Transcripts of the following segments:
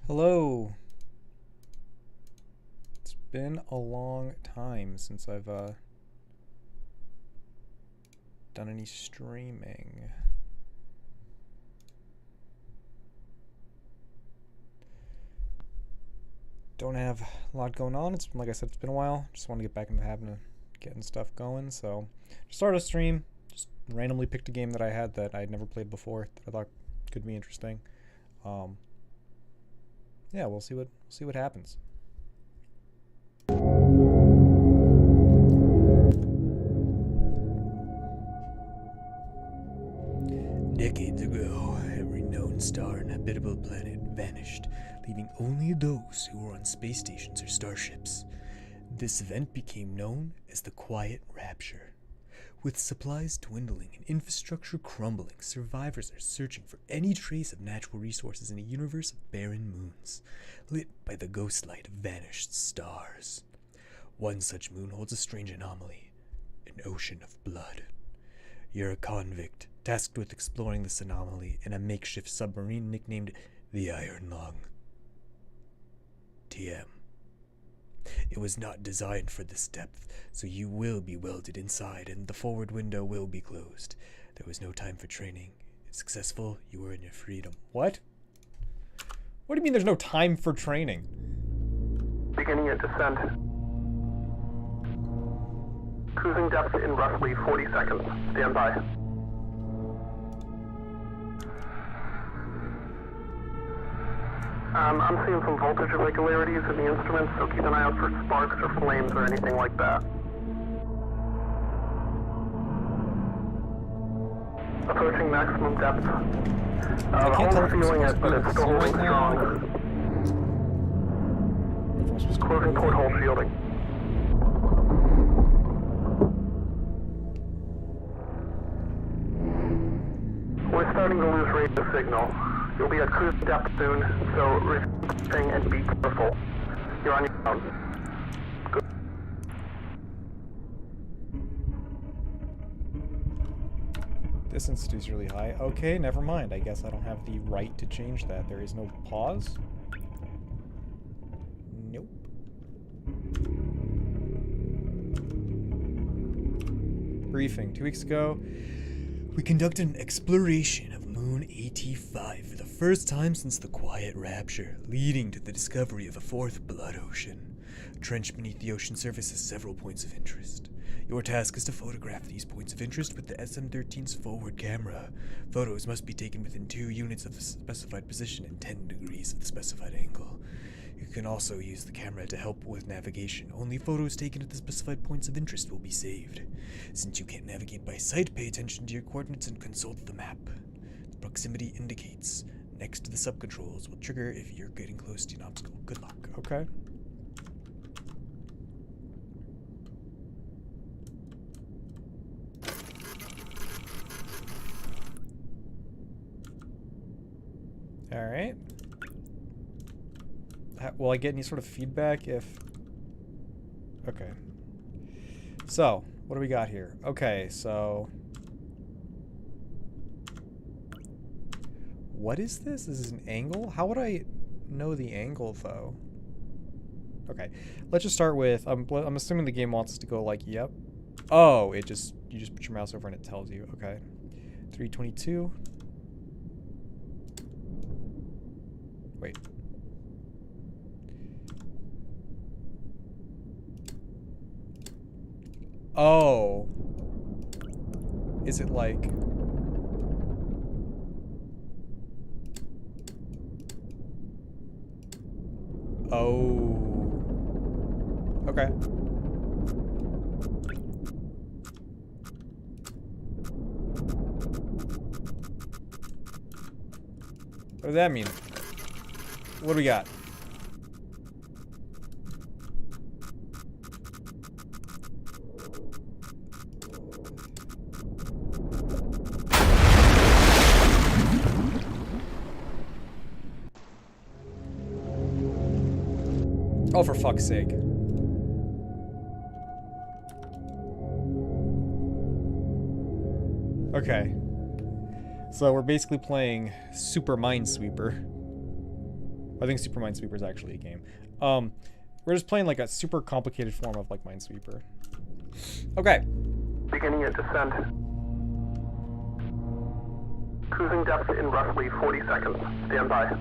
Hello. It's been a long time since I've done any streaming. Don't have a lot going on. It's like I said, it's been a while. Just want to get back into the habit of getting stuff going. So, just started a stream. Just randomly picked a game that I had that I'd never played before that I thought could be interesting. Yeah, we'll see what happens. Decades ago, every known star and habitable planet vanished, leaving only those who were on space stations or starships. This event became known as the Quiet Rapture. With supplies dwindling and infrastructure crumbling, survivors are searching for any trace of natural resources in a universe of barren moons, lit by the ghost light of vanished stars. One such moon holds a strange anomaly, an ocean of blood. You're a convict, tasked with exploring this anomaly in a makeshift submarine nicknamed the Iron Lung. TM. It was not designed for this depth, so you will be welded inside and the forward window will be closed. There was no time for training. If successful, you earn your freedom. What? What do you mean there's no time for training? Beginning your descent. Cruising depth in roughly 40 seconds. Stand by. I'm seeing some voltage irregularities in the instruments, so keep an eye out for sparks or flames or anything like that. Approaching maximum depth. The hull's feeling it, but it's still holding strong. Closing porthole shielding. We're starting to lose radio signal. You'll be at cruise depth soon, so refreshing and be careful. You're on your own. Good. Distance is really high. Okay, never mind. I guess I don't have the right to change that. There is no pause. Nope. Briefing. 2 weeks ago, We conducted an exploration of Moon AT5 for the first time since the Quiet Rapture, leading to the discovery of a fourth blood ocean. A trench beneath the ocean surface has several points of interest. Your task is to photograph these points of interest with the SM-13's forward camera. Photos must be taken within 2 units of the specified position and 10 degrees of the specified angle. You can also use the camera to help with navigation. Only photos taken at the specified points of interest will be saved. Since you can't navigate by sight, pay attention to your coordinates and consult the map. The proximity indicates next to the subcontrols will trigger if you're getting close to an obstacle. Good luck. okay. Alright. Will I get any sort of feedback if... Okay. So, what do we got here? Okay, so... What is this? This is an angle? How would I know the angle, though? Okay, let's just start with... I'm assuming the game wants us to go like, yep. Oh, you just put your mouse over and it tells you. Okay. 322. Wait. Oh. Is it like... Oh. Okay. What does that mean? What do we got? Oh, for fuck's sake. Okay. So we're basically playing Super Minesweeper. I think Super Minesweeper is actually a game. We're just playing like a super complicated form of like Minesweeper. Okay. Beginning your descent. Cruising depth in roughly 40 seconds. Stand by.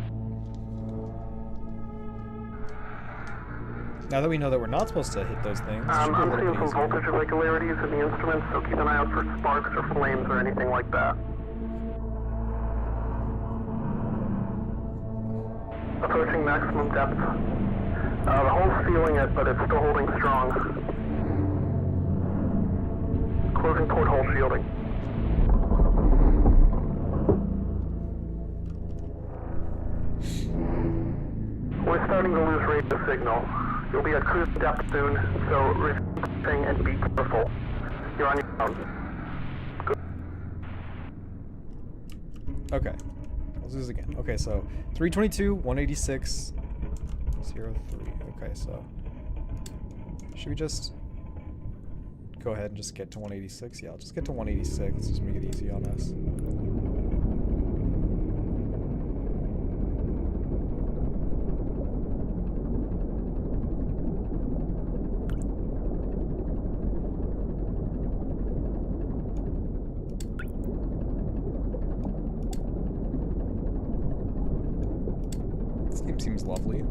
Now that we know that we're not supposed to hit those things, it should be a I'm little seeing bit some easier. voltage irregularities in the instruments, so keep an eye out for sparks or flames or anything like that. Approaching maximum depth. The hull's feeling it, but it's still holding strong. Closing port hole shielding. We're starting to lose radio signal. You'll be at cruise depth soon, so receive and be careful. You're on your own. Good. Okay. Let's do this again. Okay, so 322, 186, 03. Okay, so should we just go ahead and just get to 186? Yeah, I'll just get to 186. Let's just make it easy on us. This game seems lovely.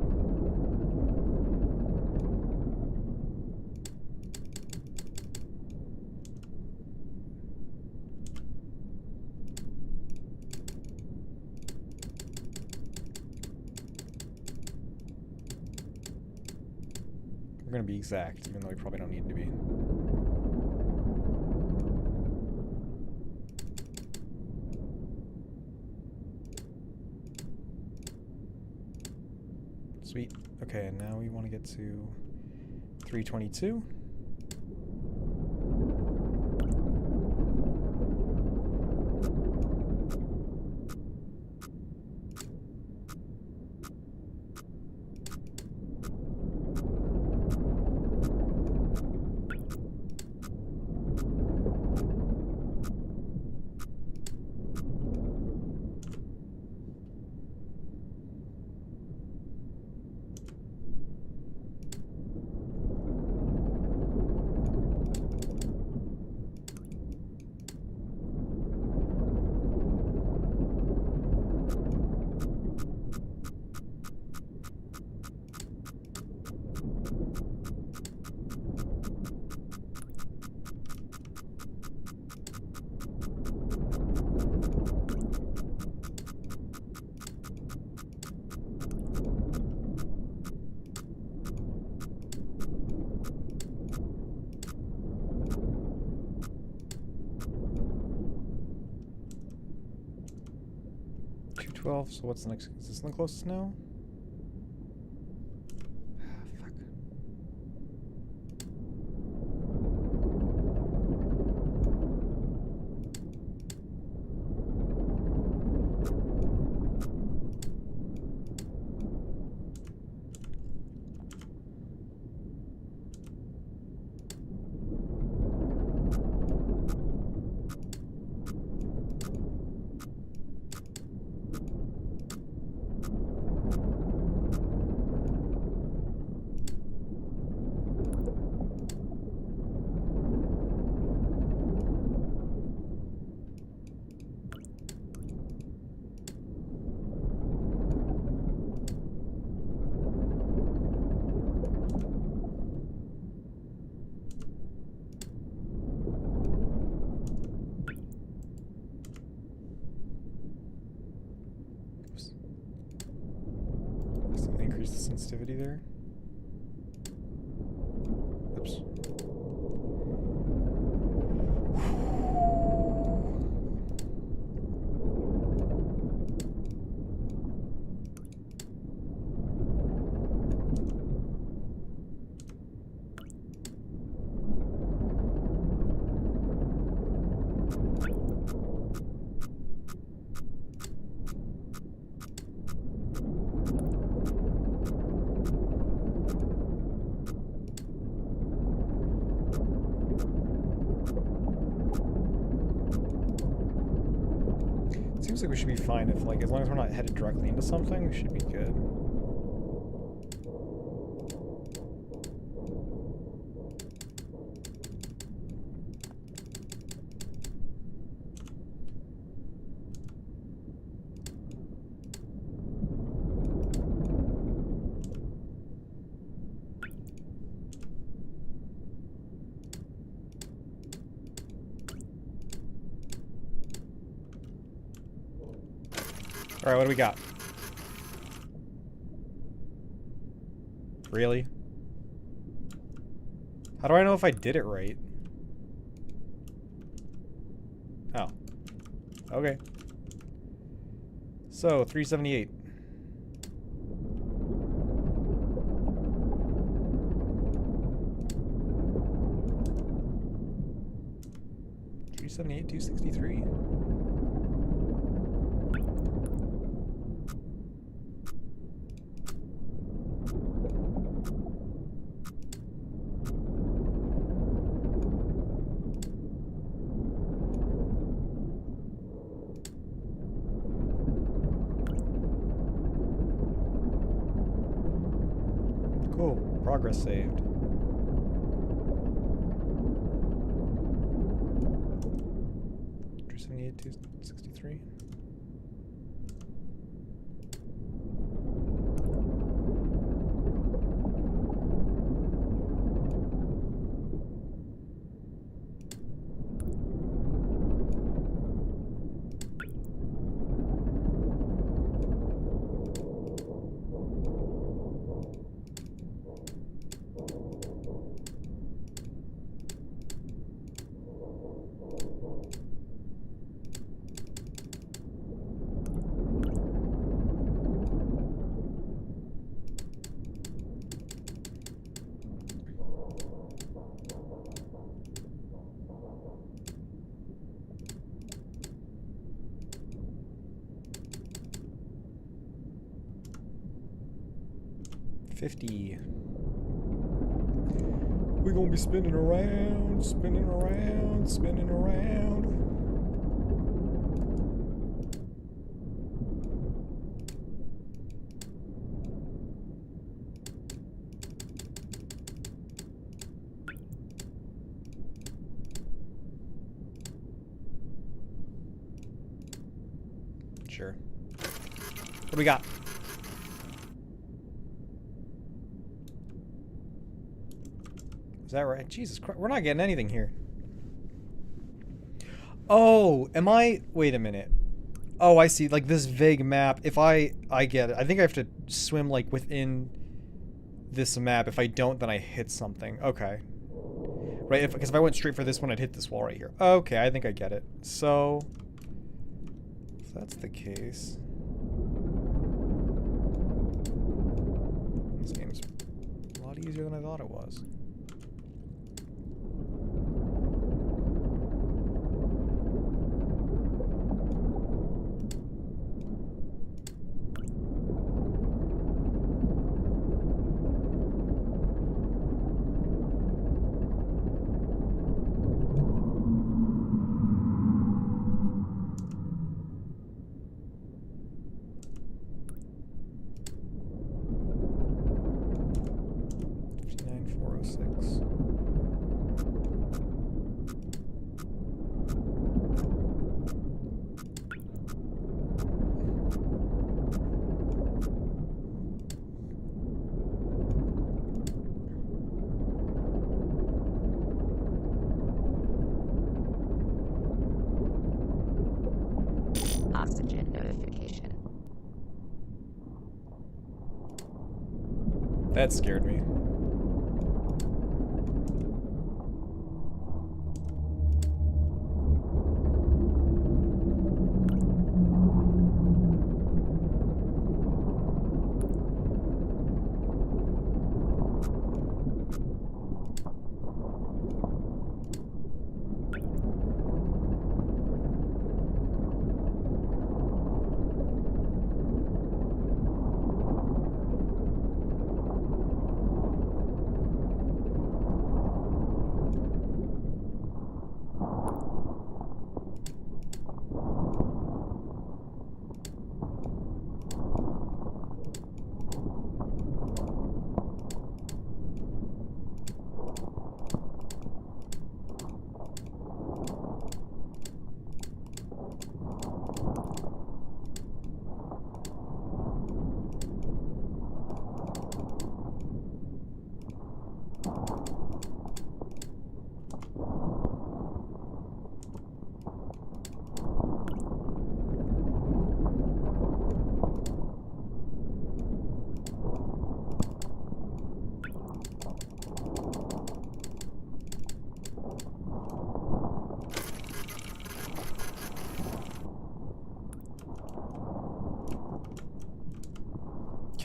We're gonna be exact, even though we probably don't need to be. Sweet. Okay, and now we want to get to 322. So what's the next? Is this the closest now? Fuck. Increase the sensitivity there. Oops. Seems like we should be fine if, like, as long as we're not headed directly into something, we should be good. Alright, what do we got? Really? How do I know if I did it right? Oh. Okay. So, 378. $378, 263. Cool. Progress saved. $378, 263. $50. We're gonna be spinning around, spinning around, spinning around. Sure. What do we got? Is that right? Jesus Christ, we're not getting anything here. Oh, am I... Wait a minute. Oh, I see. Like this vague map. If I get it. I think I have to swim like within this map. If I don't, then I hit something. Okay. Right, because if I went straight for this one, I'd hit this wall right here. Okay, I think I get it. So, if that's the case... This game's a lot easier than I thought it was. Oxygen notification. That scared me.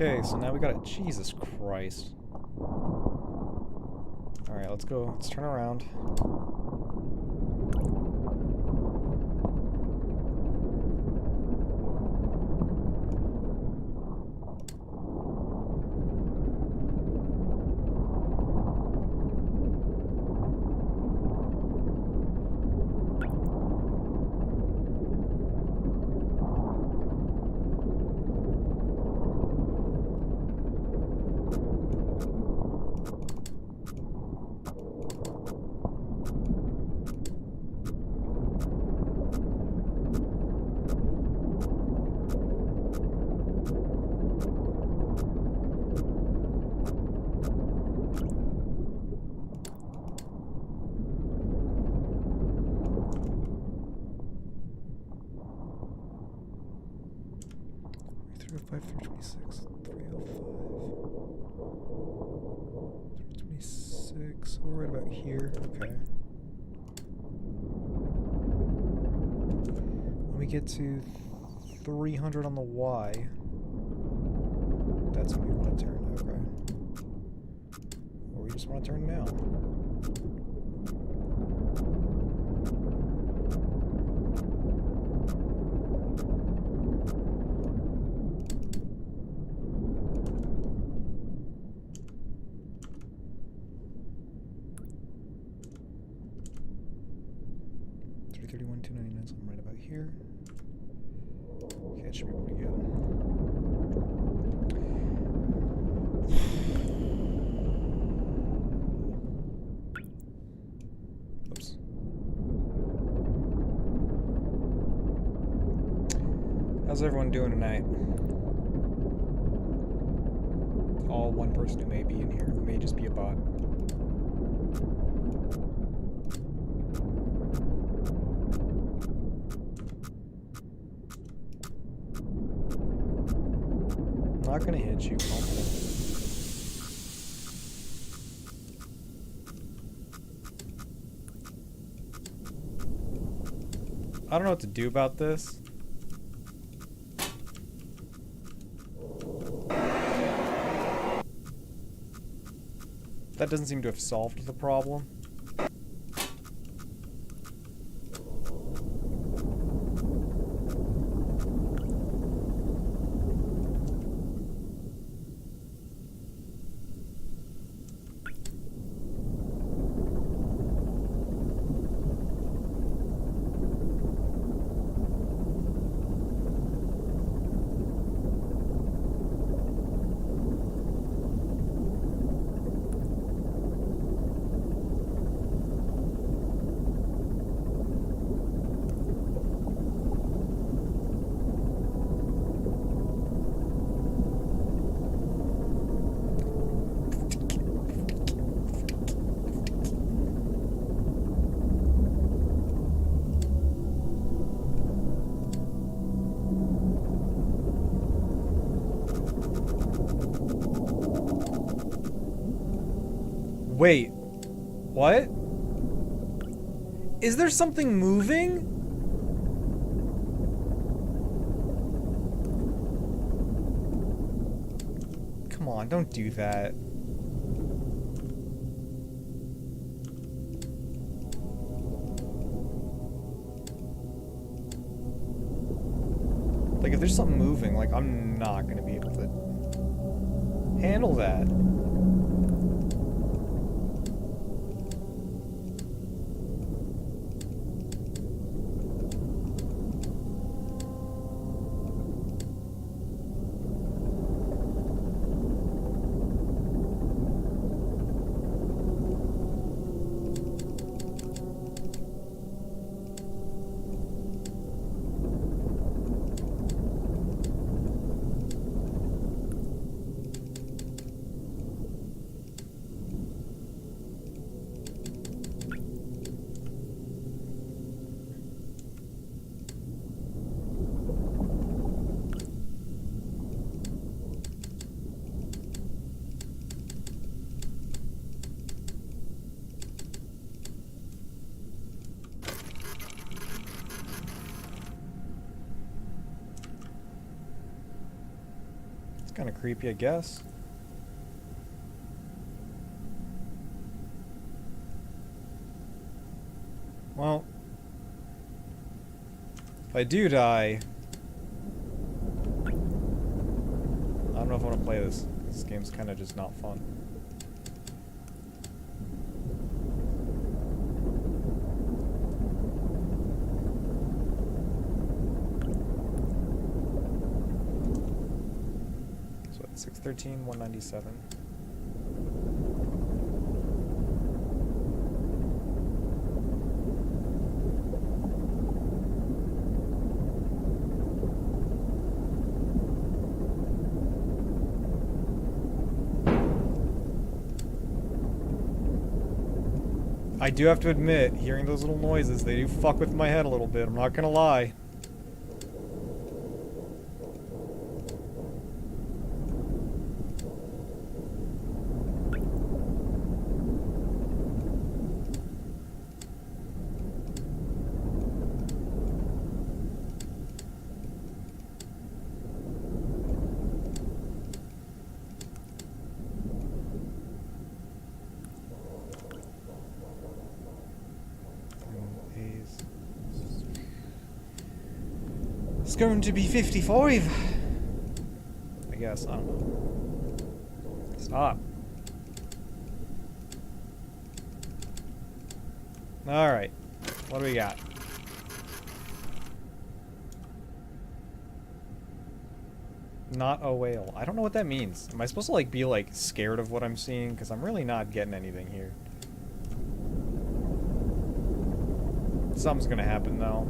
Okay, so now we got it. Jesus Christ. Alright, let's go. Let's turn around. Five through 26, 305. 26. We're right about here. Okay. When we get to 300 on the Y, that's when we want to turn. Okay. Or we just want to turn now. $299, so I'm right about here. Okay, it should be pretty good. Oops. How's everyone doing tonight? All one person who may be in here, who may just be a bot. Not gonna hit you. I don't know what to do about this. That doesn't seem to have solved the problem. Wait, what? Is there something moving? Come on, don't do that. Like, if there's something moving, like, I'm not gonna be able to handle that. Kind of creepy, I guess. Well, if I do die, I don't know if I want to play this. This game's kind of just not fun. So at 613, 197. I do have to admit, hearing those little noises, they do fuck with my head a little bit, I'm not gonna lie. It's going to be 55. I guess, I don't know. Stop. Alright. What do we got? Not a whale. I don't know what that means. Am I supposed to like be like scared of what I'm seeing? Because I'm really not getting anything here. Something's gonna happen though.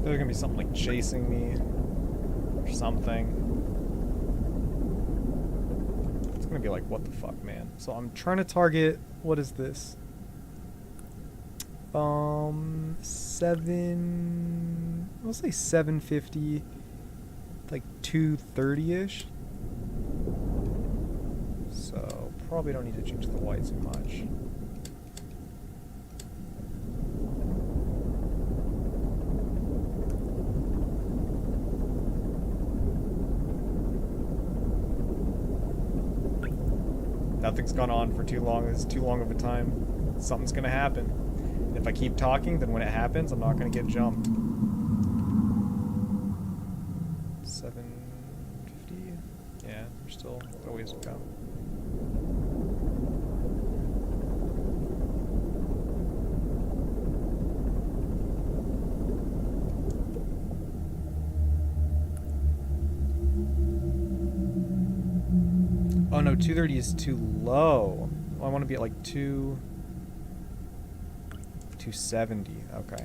There's gonna be something like chasing me or something. It's gonna be like, what the fuck, man? So I'm trying to target, what is this? 750, like 230-ish. So probably don't need to change the white too much. Nothing's gone on for too long. It's too long of a time. Something's gonna happen. If I keep talking, then when it happens, I'm not gonna get jumped. 750? Yeah, we're still a ways to go. Oh no, 230 is too low. I want to be at like 270. Okay.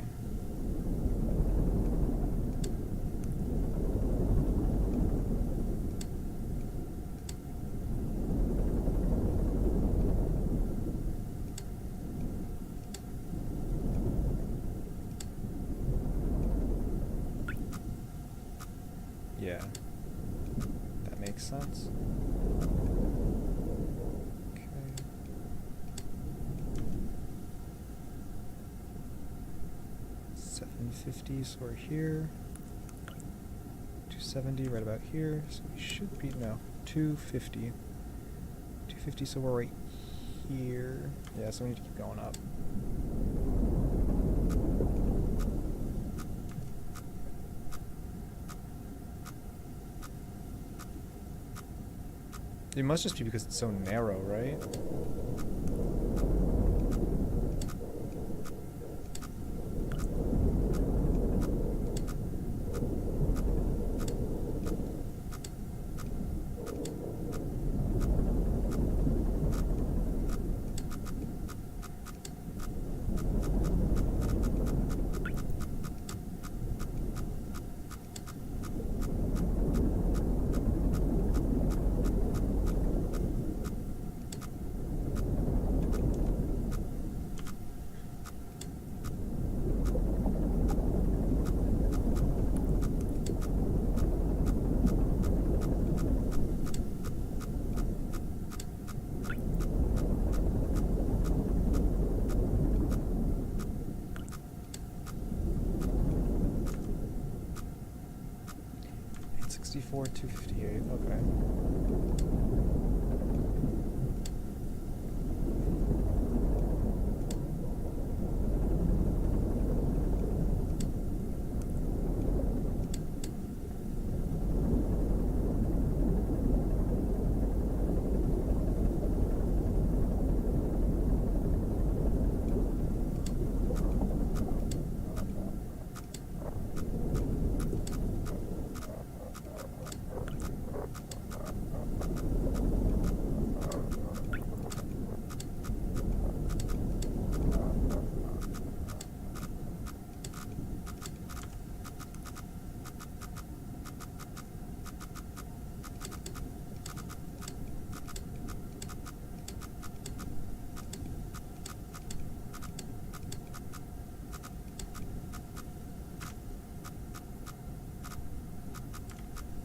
Yeah. That makes sense. 750, so we're here. 270, right about here. So we should be, no, 250. 250, so we're right here. Yeah, so we need to keep going up. It must just be because it's so narrow, right? 254, 258. Okay.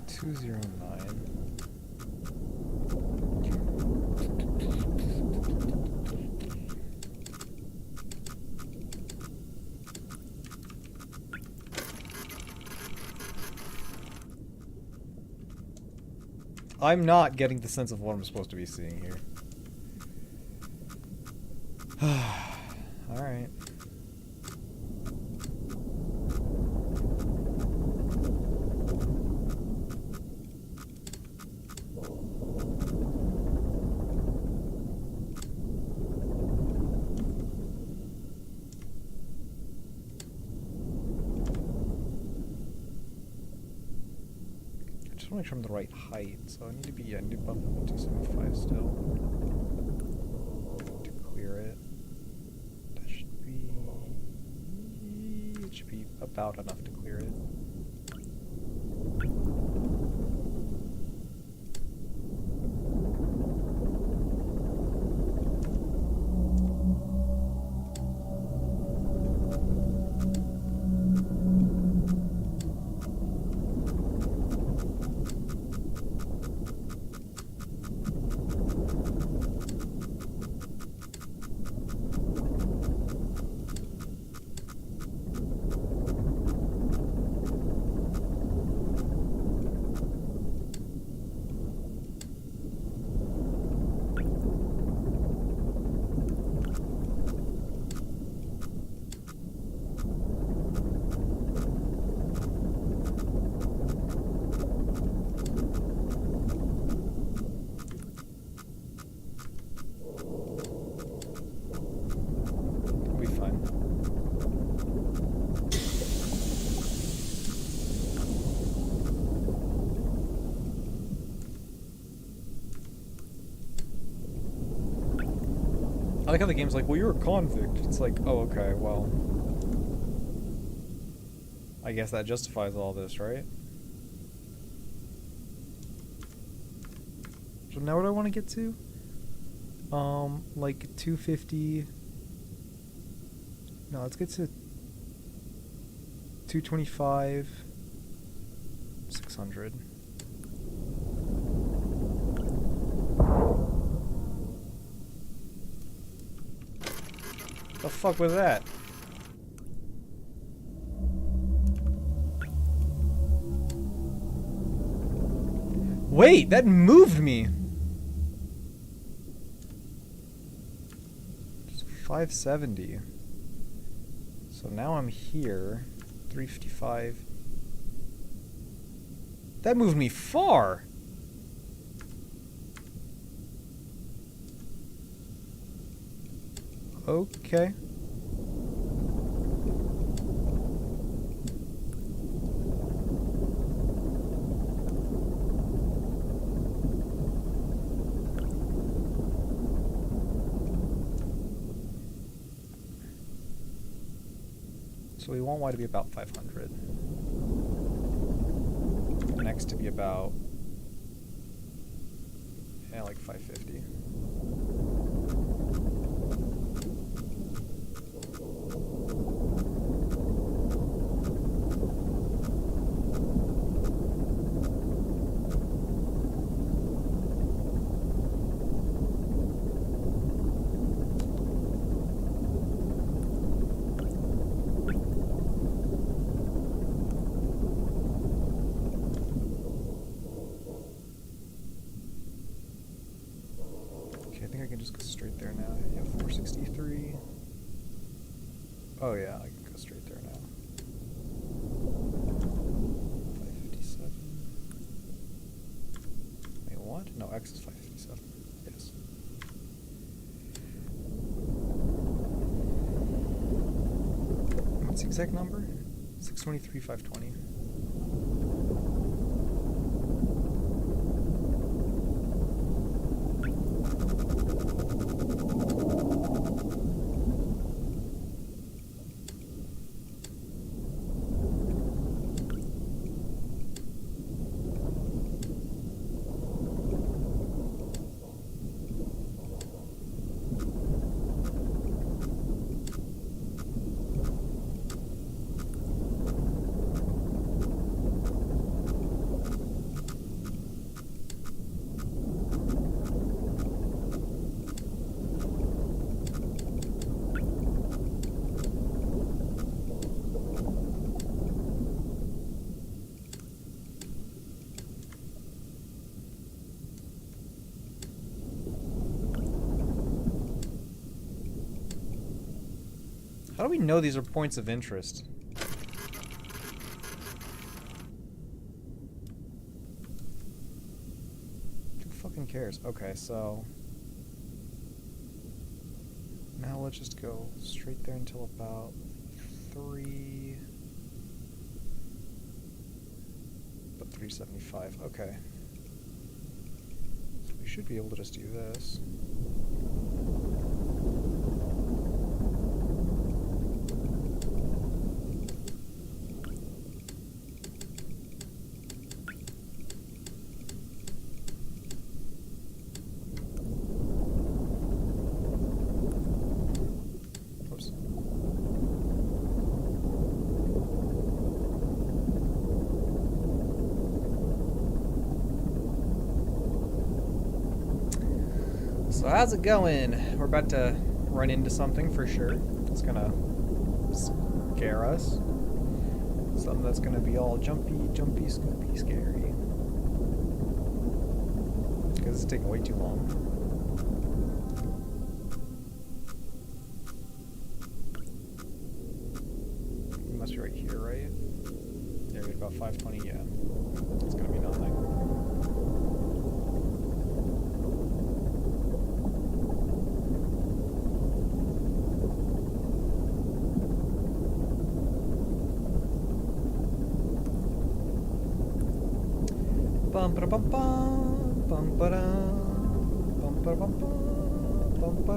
Two 209. I'm not getting the sense of what I'm supposed to be seeing here. Alright. I just want to make sure I'm the right height, so I need to be, I need to bump up to 275 still. To clear it. That should be... It should be about enough to clear it. We'll be fine. I like how the game's like, well, you're a convict. It's like, oh, okay, well. I guess that justifies all this, right? So now what do I want to get to? Like 250. No, let's get to 225, 600. The fuck was that? Wait, that moved me. 570. So now I'm here. 355. That moved me far. Okay. So we want Y to be about 500. And X to be about, yeah, like 550. I can just go straight there now. Yeah, 463. Oh yeah, I can go straight there now. 557. Wait, what? No, X is 557. Yes. What's the exact number? 623, 520. How do we know these are points of interest? Who fucking cares? Okay, so now let's just go straight there until about 375. Okay. So we should be able to just do this. So how's it going? We're about to run into something for sure. It's gonna scare us. Something that's gonna be all jumpy, scoopy, scary. Because it's taking way too long. We must be right here, right? Yeah, we have about 520, yeah. It's gonna be nothing. Bum ba bum bum bum ba bum ba bum bum ba bum ba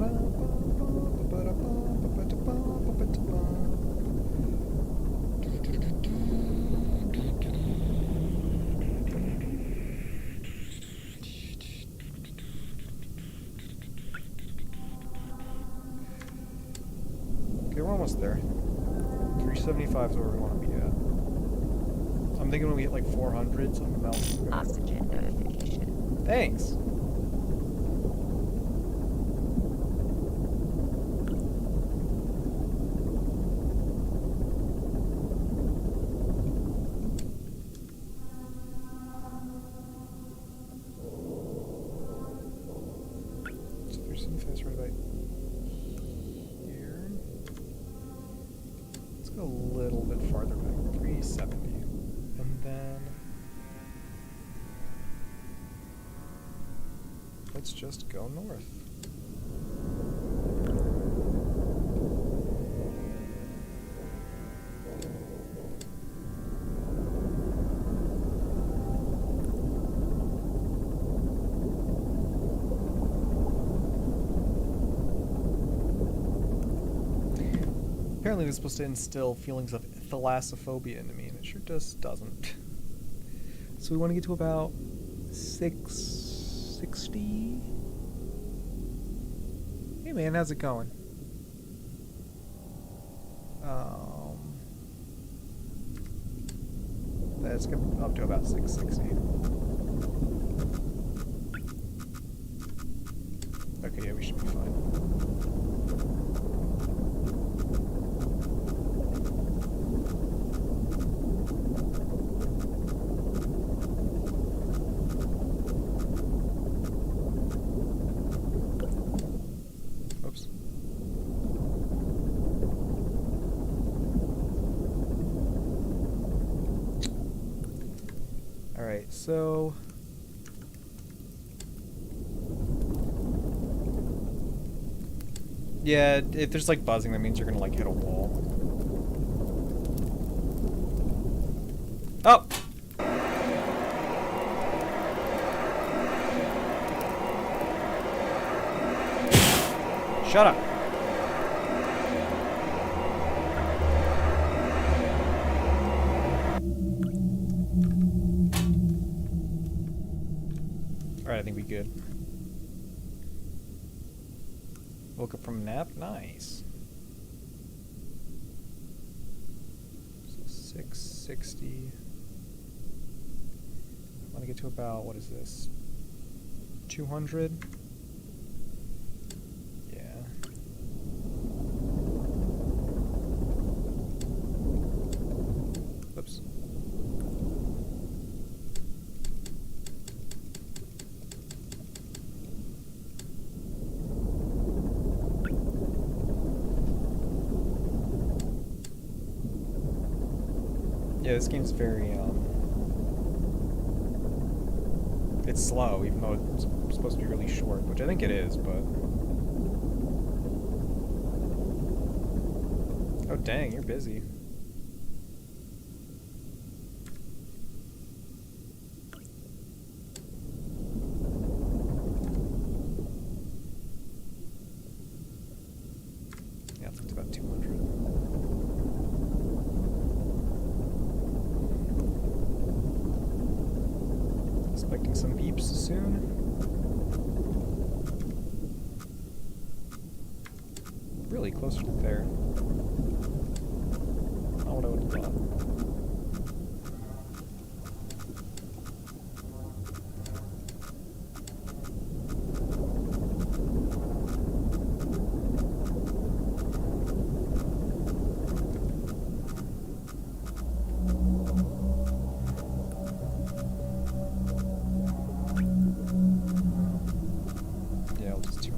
Okay, we're almost there. 375 is where we want to be at. I'm thinking when we hit like 400, something else. Oxygen notification. Thanks. So there's some fast right about here. Let's go a little bit farther back. 370. And then let's just go north. Apparently this is supposed to instill feelings of thalassophobia into me, and it sure just doesn't. So we want to get to about 660. Hey man, how's it going? Let's get up to about 660. Okay, yeah, we should be fine. so... Yeah, if there's like buzzing, that means you're gonna like hit a wall. Oh! Shut up. Alright, I think we good. Woke up from a nap? Nice. So 660. I want to get to about, what is this? 200? Yeah. Oops. Yeah, this game's very, it's slow, even though it's supposed to be really short, which I think it is, but... Oh, dang, you're busy. Yeah, it's about 200. Expecting some beeps soon. Really closer to there. Not what I would have thought. Yeah, I'll just 200.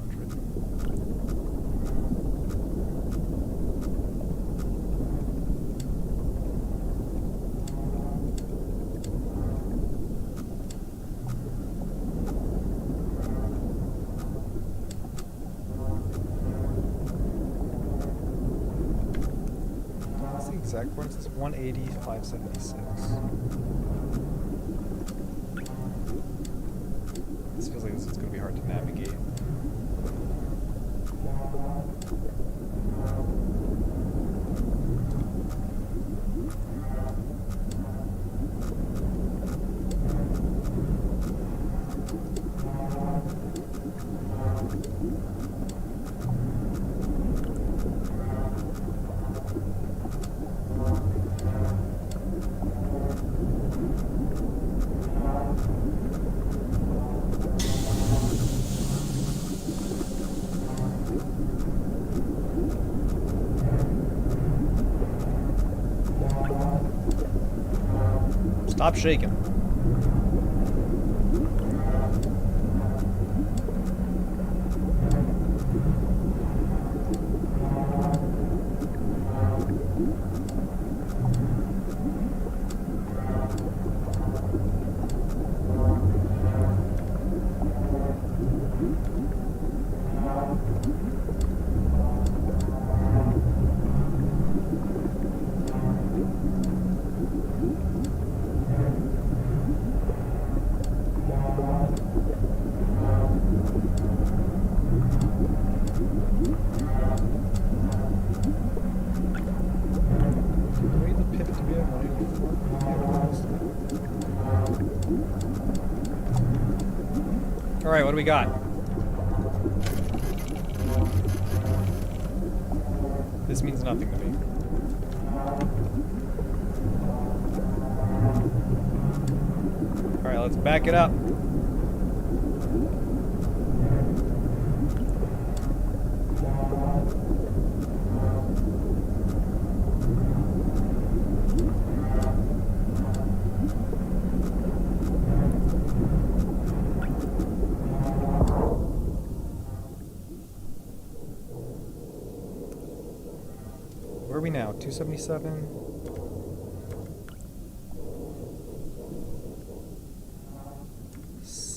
What's the exact one? It says 180, 576. This feels like this is going to be hard to navigate. Stop shaking. Wait, the pivot to be at 184. Alright, what do we got? This means nothing to me. Alright, let's back it up. Where are we now? 277?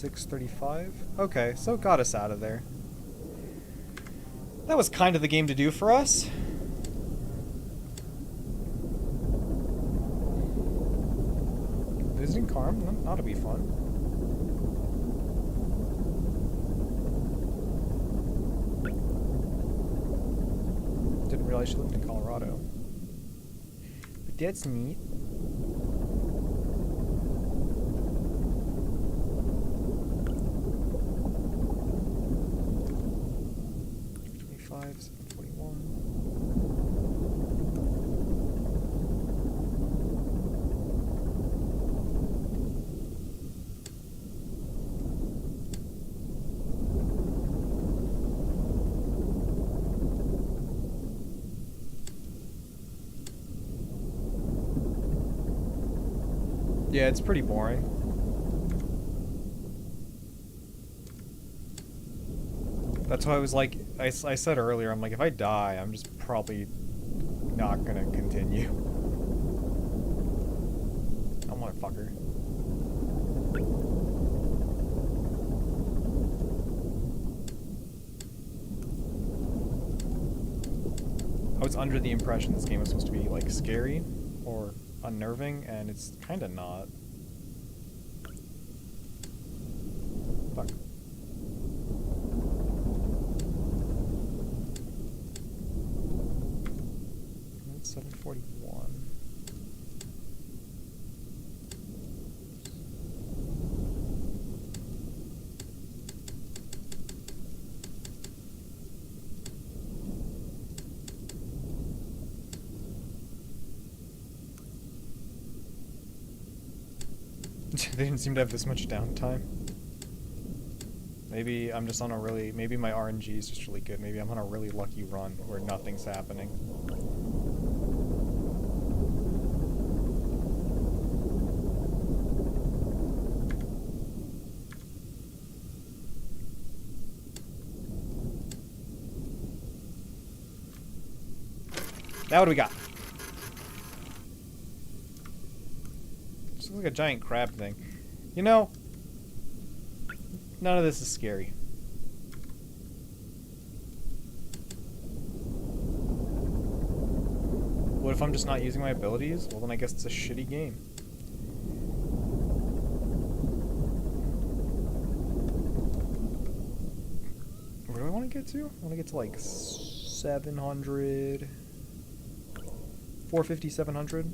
635. Okay, so it got us out of there. That was kind of the game to do for us. Visiting Carm? That ought to be fun. Didn't realize she lived in Colorado. But that's neat. Yeah, it's pretty boring. That's why I was like, I said earlier, I'm like, if I die, I'm just probably not gonna continue. Oh, motherfucker. I was under the impression this game was supposed to be, like, scary or unnerving, and it's kind of not. Fuck. It's 741. They didn't seem to have this much downtime. Maybe I'm just on a really... Maybe my RNG is just really good. Maybe I'm on a really lucky run where nothing's happening. Now what do we got? Looks like a giant crab thing. You know, none of this is scary. What if I'm just not using my abilities? Well, then I guess it's a shitty game. Where do I want to get to? I want to get to like 700... 450, 700.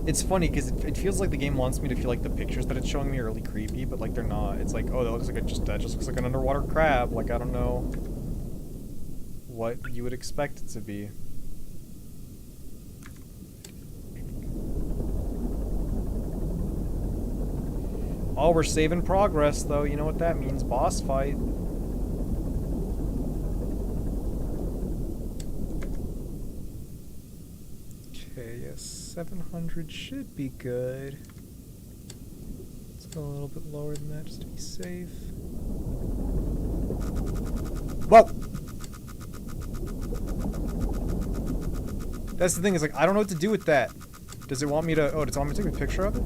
It's funny because it feels like the game wants me to feel like the pictures that it's showing me are really creepy, but like they're not. It's like, oh, that looks like that just looks like an underwater crab. Like, I don't know what you would expect it to be. Oh, we're saving progress though. You know what that means? Boss fight. Okay, yes, 700 should be good. Let's go a little bit lower than that just to be safe. Whoa! That's the thing, is like, I don't know what to do with that. Does it want me to, oh, does it want me to take a picture of it?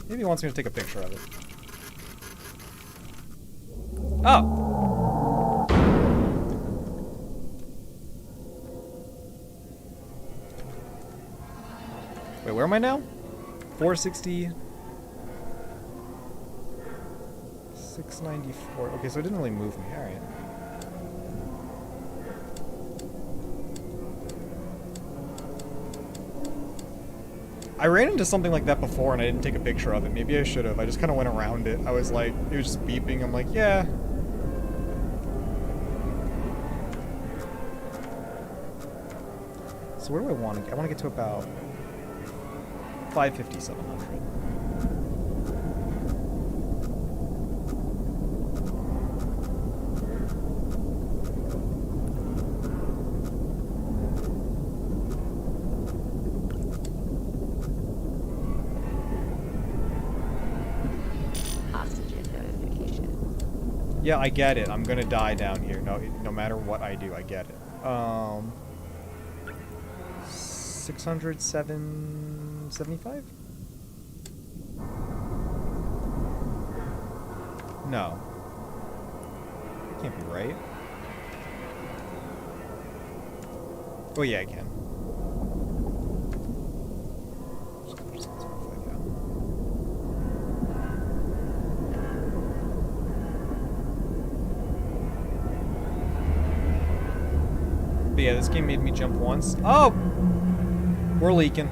Maybe it wants me to take a picture of it. Oh! Wait, where am I now? 460... 694. Okay, so it didn't really move me. Alright. I ran into something like that before and I didn't take a picture of it. Maybe I should have. I just kind of went around it. I was like, it was just beeping. I'm like, yeah. So where do I want to get? I want to get to about 550, 700. Yeah, I get it. I'm gonna die down here. No matter what I do, I get it. 675? No. That can't be right. Oh yeah, I can. Just gonna put 775 down. But yeah, this game made me jump once. Oh! We're leaking.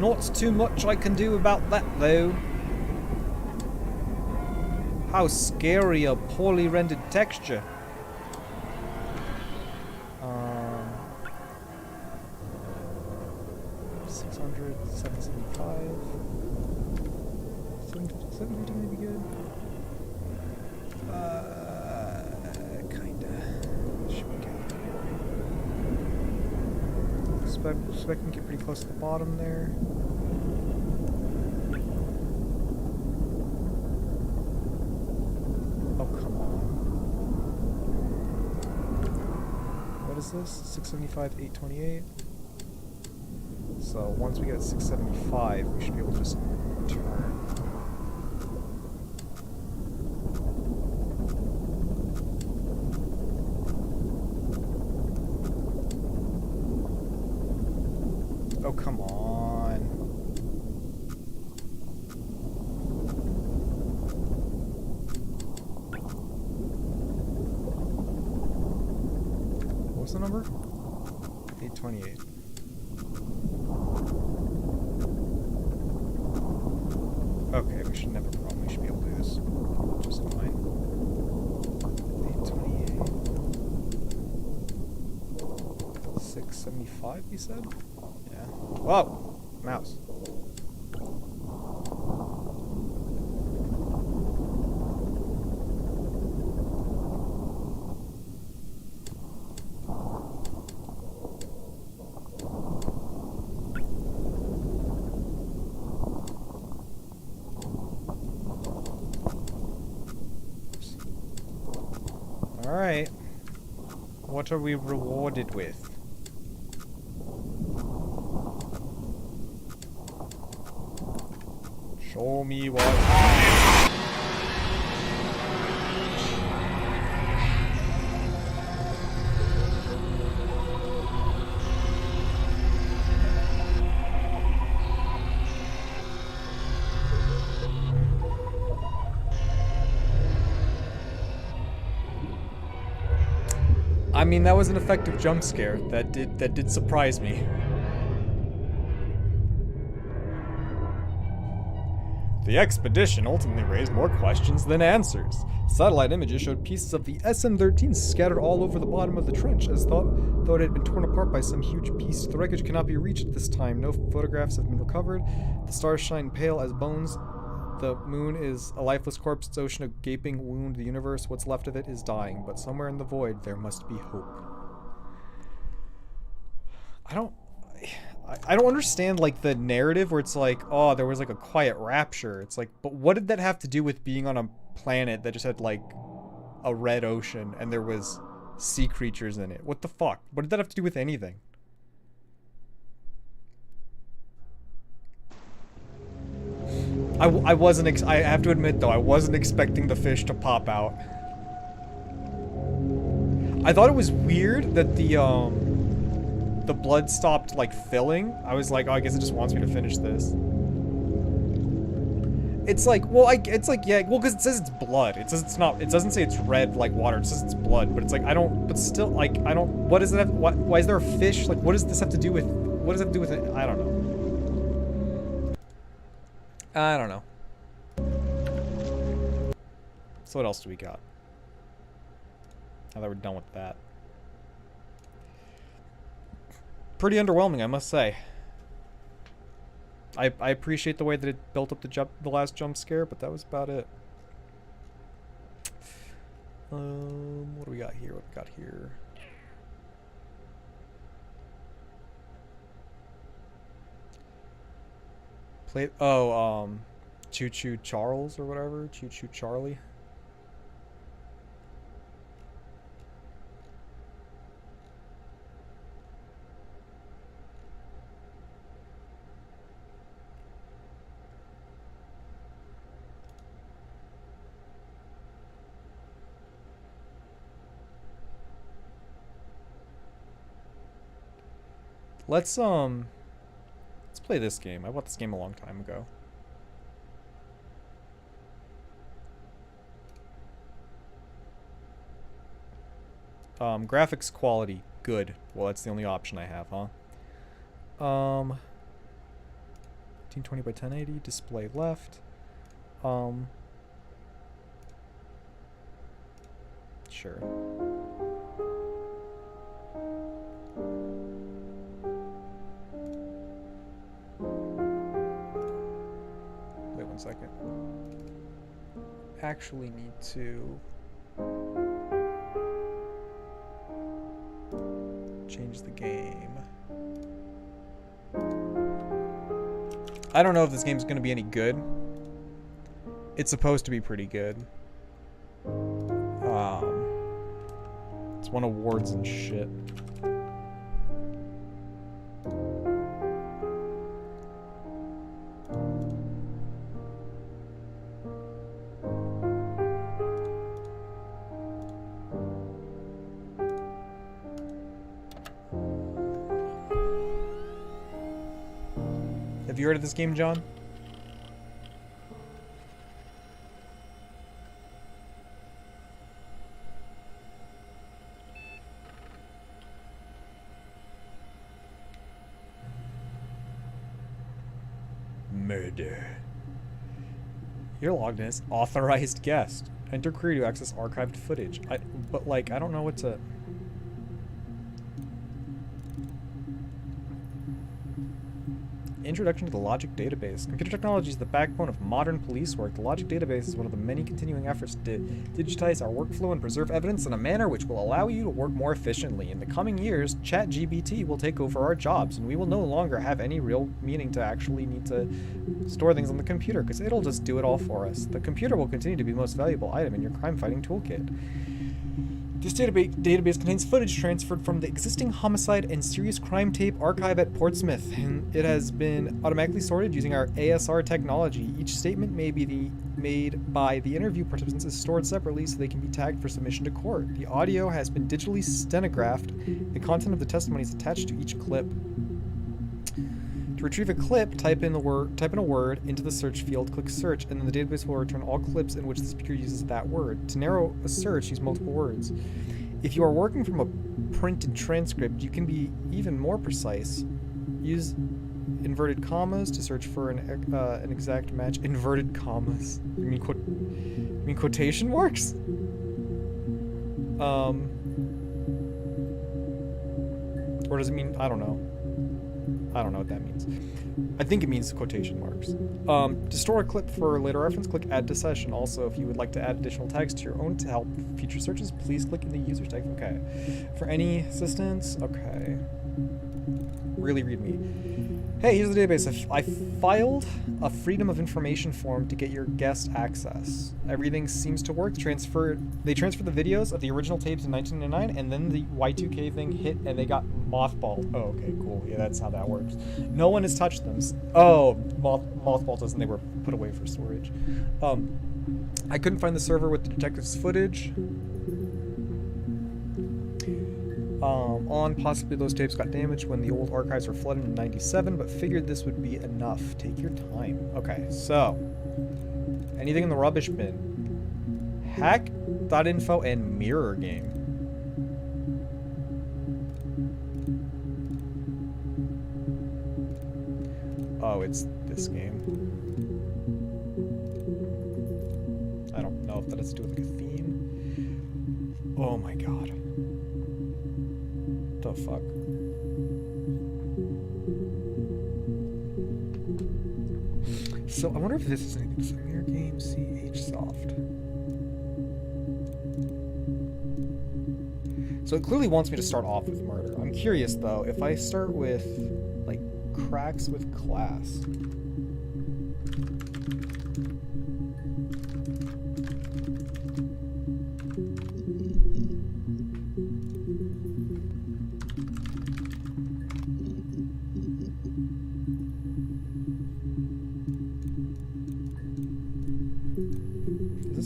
Not too much I can do about that, though. How scary a poorly rendered texture. 600, 775. 750 may be good. Kinda. Should be good. Expect we can get pretty close to the bottom there. Oh, come on. What is this? 675, 828. So once we get 675, we should be able to just turn. Oh, come on. What was the number? 828. Okay, we shouldn't have a problem. We should be able to do this just fine. 828. 675, you said? Yeah. Whoa! Mouse. Alright. What are we rewarded with? Show me what. I mean, that was an effective jump scare. That did surprise me. The expedition ultimately raised more questions than answers. Satellite images showed pieces of the SM-13 scattered all over the bottom of the trench, as though it had been torn apart by some huge beast. The wreckage cannot be reached at this time. No photographs have been recovered. The stars shine pale as bones. The moon is a lifeless corpse. Its ocean a gaping wound. The universe, what's left of it, is dying. But somewhere in the void, there must be hope. I don't understand, like, the narrative where it's like, oh, there was, like, a quiet rapture. It's like, but what did that have to do with being on a planet that just had, like, a red ocean and there was sea creatures in it? What the fuck? What did that have to do with anything? I wasn't, I have to admit, though, I wasn't expecting the fish to pop out. I thought it was weird that the blood stopped, like, filling. I was like, oh, I guess it just wants me to finish this. It's like, well, it's like, yeah, well, because it says it's blood. It says it's not, it doesn't say it's red like water. It says it's blood, but it's like, I don't, but still, like, I don't, what does it have, why is there a fish? Like, what does this have to do with, what does it have to do with it? I don't know. I don't know. So what else do we got? Now that we're done with that. Pretty underwhelming, I must say. I appreciate the way that it built up the last jump scare, but that was about it. What do we got here? What we got here? Choo Choo Charles or whatever. Choo Choo Charlie. Let's play this game. I bought this game a long time ago. Graphics quality, good. Well, that's the only option I have, huh? 1920 by 1080, display left. Sure. Wait 1 second. Actually need to change the game. I don't know if this game's gonna be any good. It's supposed to be pretty good. It's won awards and shit. Have you heard of this game, John? Murder. You're logged in as authorized guest. Enter query to access archived footage. But like, I don't know what to... Introduction to the Logic Database. Computer technology is the backbone of modern police work. The Logic Database is one of the many continuing efforts to digitize our workflow and preserve evidence in a manner which will allow you to work more efficiently. In the coming years, ChatGPT will take over our jobs, and we will no longer have any real meaning to actually need to store things on the computer, because it'll just do it all for us. The computer will continue to be the most valuable item in your crime-fighting toolkit. This database contains footage transferred from the existing homicide and serious crime tape archive at Portsmouth, and it has been automatically sorted using our ASR technology. Each statement made by the interview participants is stored separately so they can be tagged for submission to court. The audio has been digitally stenographed. The content of the testimony is attached to each clip. To retrieve a clip, type in a word into the search field, click search, and then the database will return all clips in which the speaker uses that word. To narrow a search, use multiple words. If you are working from a printed transcript, you can be even more precise. Use inverted commas to search for an exact match. Inverted commas? You mean quotation marks? Or does it mean, I don't know. I don't know what that means. I think it means quotation marks. To store a clip for later reference, click Add to Session. Also, if you would like to add additional tags to your own to help future searches, please click in the user tag. Okay. For any assistance, okay. Really read me. Hey, here's the database. I filed a Freedom of Information form to get your guest access. Everything seems to work. They transferred the videos of the original tapes in 1999, and then the Y2K thing hit, and they got mothballed. Oh, okay, cool. Yeah, that's how that works. No one has touched them. Oh, mothballed us, and they were put away for storage. I couldn't find the server with the detective's footage. Possibly those tapes got damaged when the old archives were flooded in 97, but figured this would be enough. Take your time. Okay, so anything in the rubbish bin. Hack.info and Mirror Game. Oh, it's this game. I don't know if that has to do with like a theme. Oh my god. The fuck? So I wonder if this is anything. So Mirror Game, CHsoft. So it clearly wants me to start off with murder. I'm curious though, if I start with like cracks with class.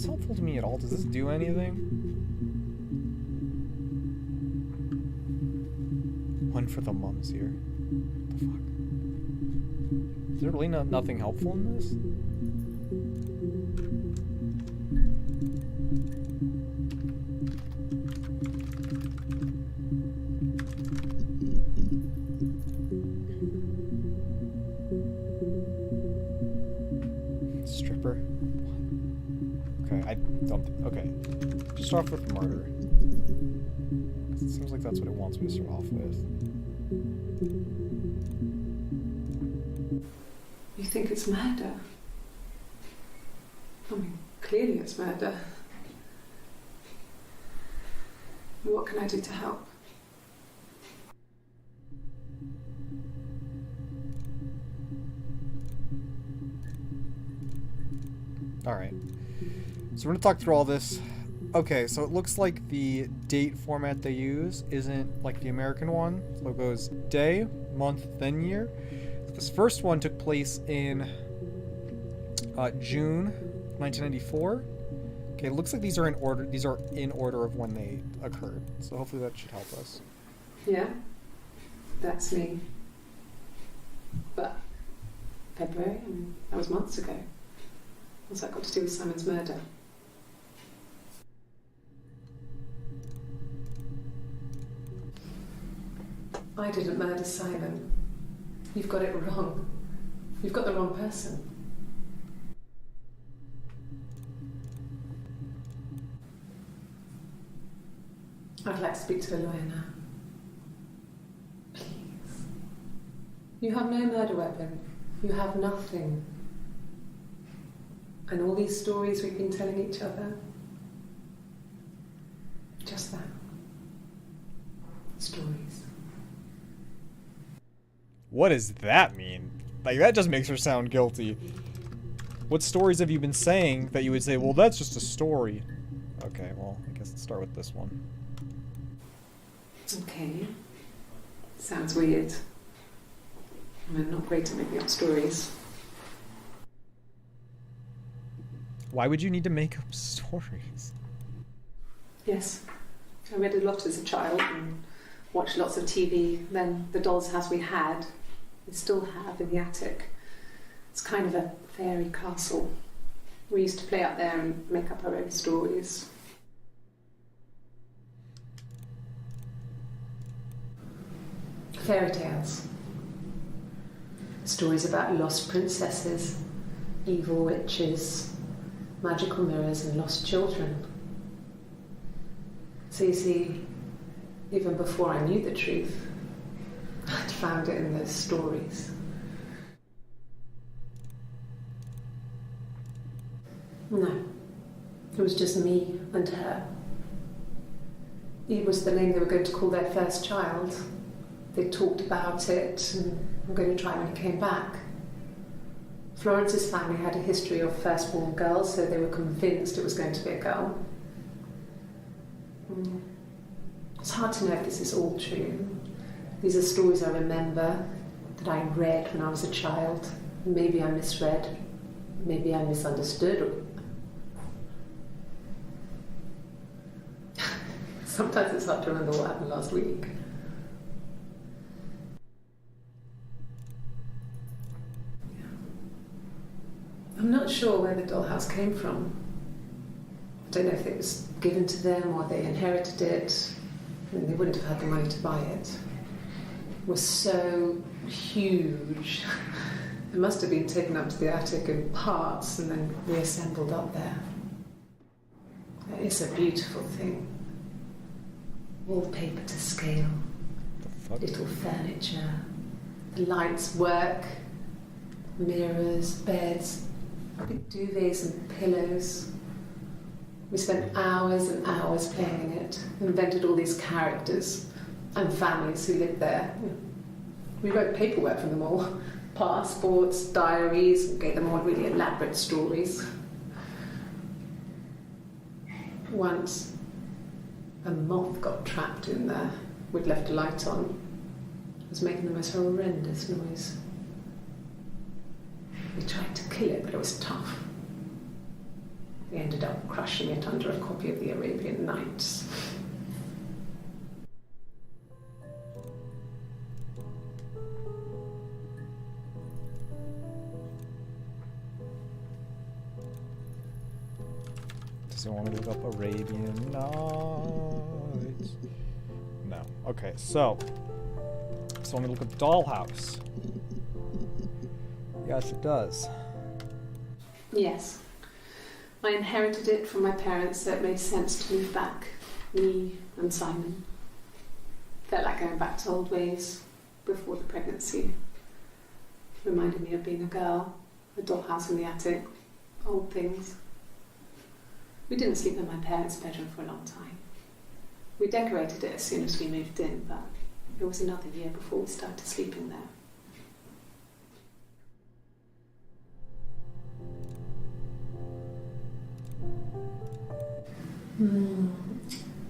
this helpful to me at all? Does this do anything? One for the mums here. What the fuck? Is there really nothing helpful in this? Stripper. Okay, I don't. Okay, just start off with murder. 'Cause it seems like that's what it wants me to start off with. You think it's murder? I mean, clearly it's murder. What can I do to help? Alright. So we're gonna talk through all this. Okay, so it looks like the date format they use isn't like the American one. So it goes day, month, then year. This first one took place in June 1994. Okay, it looks like these are in order. These are in order of when they occurred. So hopefully that should help us. Yeah, that's me. But February, I mean, that was months ago. What's that got to do with Simon's murder? I didn't murder Simon. You've got it wrong. You've got the wrong person. I'd like to speak to a lawyer now. Please. You have no murder weapon. You have nothing. And all these stories we've been telling each other. Just that. Stories. What does that mean? Like, that just makes her sound guilty. What stories have you been saying that you would say, well, that's just a story? Okay, well, I guess let's start with this one. Okay. Sounds weird. I'm not great at making up stories. Why would you need to make up stories? Yes. I read a lot as a child and watched lots of TV. Then the doll's house we had, we still have in the attic. It's kind of a fairy castle. We used to play out there and make up our own stories. Fairy tales. Stories about lost princesses, evil witches, magical mirrors and lost children. So you see, even before I knew the truth, I'd found it in those stories. No, it was just me and her. Eve was the name they were going to call their first child. They talked about it and were going to try when he came back. Florence's family had a history of firstborn girls, so they were convinced it was going to be a girl. It's hard to know if this is all true. These are stories I remember, that I read when I was a child. Maybe I misread, maybe I misunderstood. Sometimes it's hard to remember what happened last week. I'm not sure where the dollhouse came from. I don't know if it was given to them or they inherited it. I mean, they wouldn't have had the money to buy it. It was so huge. It must have been taken up to the attic in parts and then reassembled up there. It's a beautiful thing. Wallpaper to scale. Little furniture. The lights work. Mirrors, beds, big duvets and pillows. We spent hours and hours playing in it, invented all these characters and families who lived there. We wrote paperwork for them all, passports, diaries, and gave them all really elaborate stories. Once, a moth got trapped in there. We'd left a light on. It was making the most horrendous noise. We tried to kill it, but it was tough. He ended up crushing it under a copy of the Arabian Nights. Does it want me to look up Arabian Nights? No. Okay, so. So want me to look up Dollhouse? Yes, it does. Yes. I inherited it from my parents, so it made sense to move back. Me and Simon. Felt like going back to old ways before the pregnancy. Reminded me of being a girl, a dollhouse in the attic, old things. We didn't sleep in my parents' bedroom for a long time. We decorated it as soon as we moved in, but it was another year before we started sleeping there.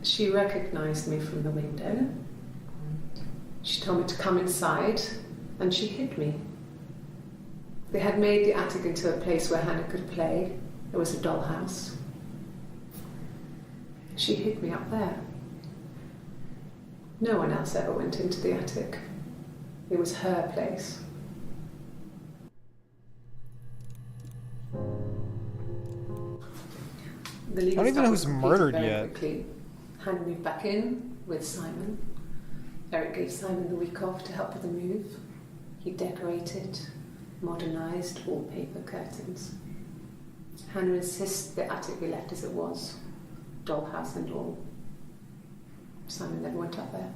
She recognized me from the window. She told me to come inside, and she hid me. They had made the attic into a place where Hannah could play. It was a dollhouse. She hid me up there. No one else ever went into the attic. It was her place. The legal I don't even stuff know was who's completed murdered very yet. quickly. Hannah moved back in with Simon. Eric gave Simon the week off to help with the move. He decorated, modernised wallpaper curtains. Hannah insists the attic be left as it was, dollhouse and all. Simon never went up there.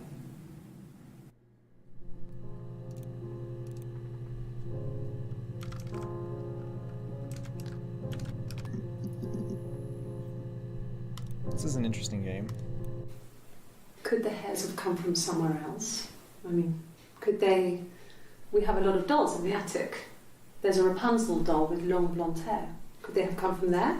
This is an interesting game. Could the hairs have come from somewhere else? I mean, could they... We have a lot of dolls in the attic. There's a Rapunzel doll with long blonde hair. Could they have come from there?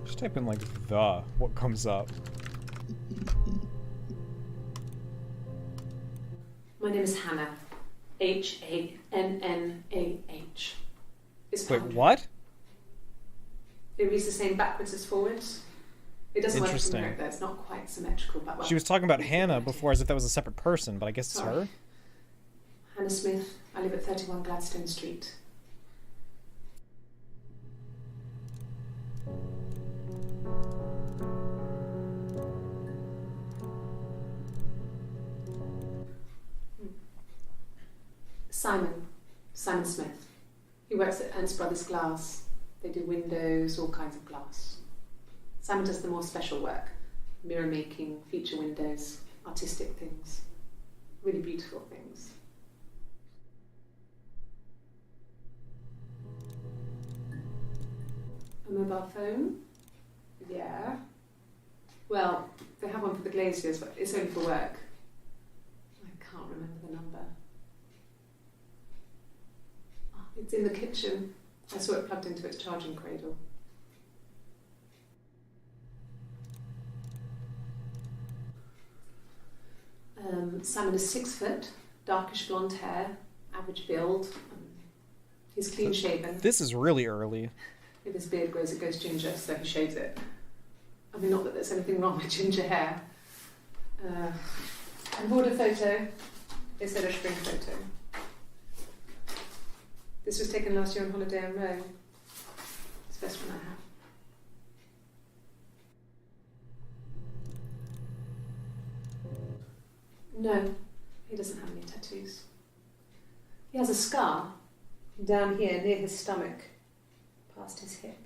Just type in like the, what comes up? My name is Hannah. H-A-N-N-A-H. It's Wait, found. what? It reads the same backwards as forwards. It doesn't work Interesting. from America. It's not quite symmetrical, but well, She was talking about it's Hannah symmetrical. before as if that was a separate person, but I guess it's Sorry. her. Hannah Smith. I live at 31 Gladstone Street. Simon Smith. He works at Ernst Brothers Glass. They do windows, all kinds of glass. Simon does the more special work, mirror making, feature windows, artistic things, really beautiful things. A mobile phone? Yeah. Well, they have one for the glaziers, but it's only for work. I can't remember the number. Oh, it's in the kitchen. I saw it plugged into its charging cradle. Simon is 6 foot, darkish blonde hair, average build. He's clean shaven. This is really early. If his beard grows, it goes ginger, so he shaves it. I mean, not that there's anything wrong with ginger hair. I bought a photo. It said a spring photo. This was taken last year on holiday in Rome. It's the best one I have. No, he doesn't have any tattoos. He has a scar down here near his stomach, past his hip.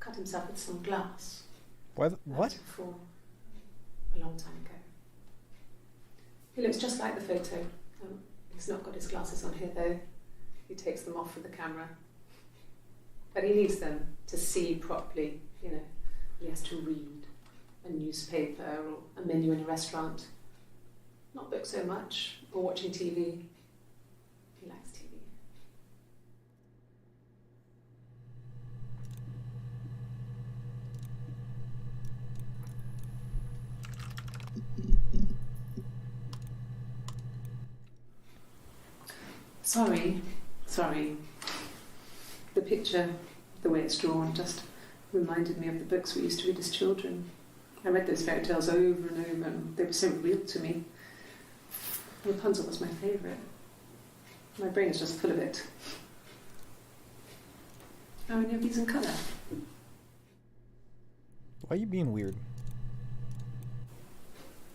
Cut himself with some glass. What? What? Before, a long time ago. He looks just like the photo. He's not got his glasses on here though. He takes them off for the camera. But he needs them to see properly, you know. He has to read a newspaper or a menu in a restaurant. Not books so much, or watching TV. He likes TV. Sorry. The picture, the way it's drawn, just reminded me of the books we used to read as children. I read those fairy tales over and over, and they were so real to me. Rapunzel was my favourite. My brain is just full of it. Are any of these in colour? Why are you being weird?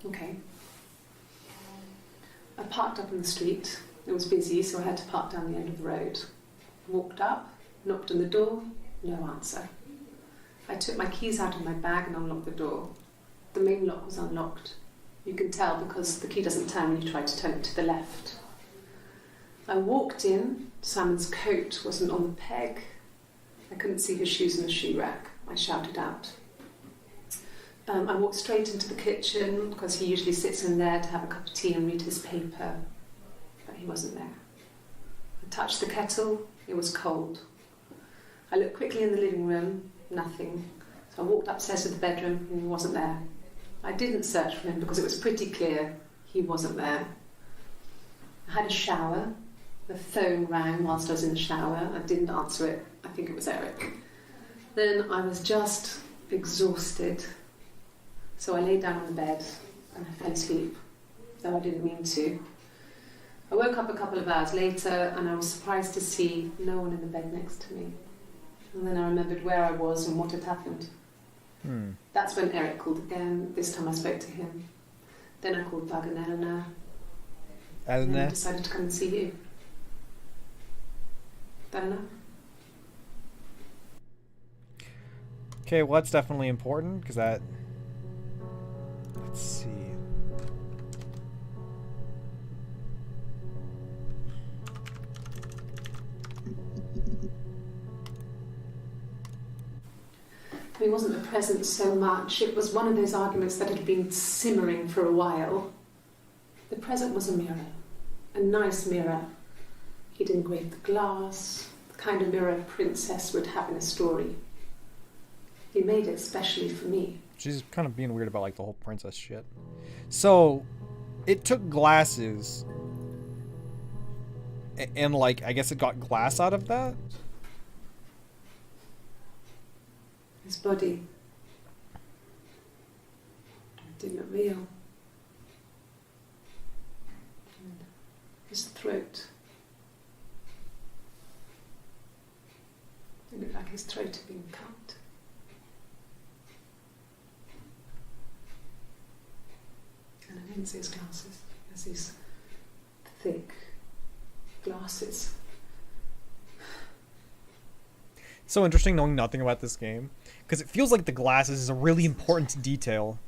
Okay. I parked up in the street. It was busy, so I had to park down the end of the road. Walked up, knocked on the door, no answer. I took my keys out of my bag and unlocked the door. The main lock was unlocked. You can tell because the key doesn't turn when you try to turn it to the left. I walked in. Simon's coat wasn't on the peg. I couldn't see his shoes in the shoe rack. I shouted out. I walked straight into the kitchen because he usually sits in there to have a cup of tea and read his paper. But he wasn't there. I touched the kettle. It was cold. I looked quickly in the living room. Nothing. So I walked upstairs to the bedroom and he wasn't there. I didn't search for him because it was pretty clear he wasn't there. I had a shower. The phone rang whilst I was in the shower. I didn't answer it. I think it was Eric. Then I was just exhausted. So I lay down on the bed and I fell asleep, though I didn't mean to. I woke up a couple of hours later and I was surprised to see no one in the bed next to me. And then I remembered where I was and what had happened. That's when Eric called again. This time I spoke to him. Then I called Doug and Eleanor. And then I decided to come and see you. That enough? Okay, well that's definitely important because that. Let's see. He wasn't present so much. It was one of those arguments that had been simmering for a while. The present was a mirror, a nice mirror. He'd engraved the glass, the kind of mirror a princess would have in a story. He made it specially for me. She's kind of being weird about like the whole princess shit. So, it took glasses, and like I guess it got glass out of that. His body. It didn't look real. And his throat. It looked like his throat had been cut. And I didn't see his glasses. There's these thick glasses. So interesting knowing nothing about this game. Because it feels like the glasses is a really important detail.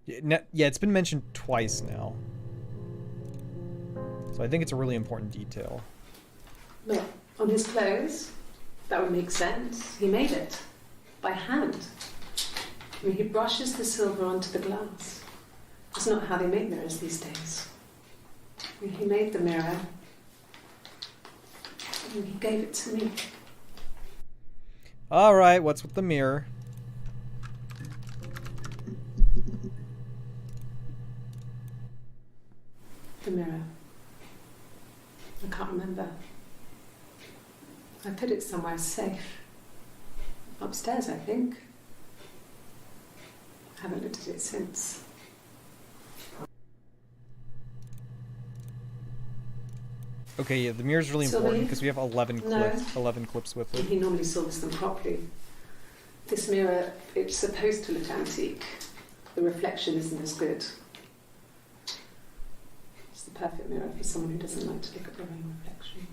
Yeah, it's been mentioned twice now. So I think it's a really important detail. Look, on his clothes, that would make sense. He made it. By hand. I mean, he brushes the silver onto the glass. That's not how they make mirrors these days. I mean, he made the mirror. And he gave it to me. Alright, what's with the mirror? The mirror. I can't remember. I put it somewhere safe. Upstairs, I think. I haven't looked at it since. Okay, yeah, the mirror's really Silver important leaf? because we have 11 No. clips, 11 clips with it. He normally silvers them properly. This mirror, it's supposed to look antique. The reflection isn't as good. It's the perfect mirror for someone who doesn't like to look at their own reflection.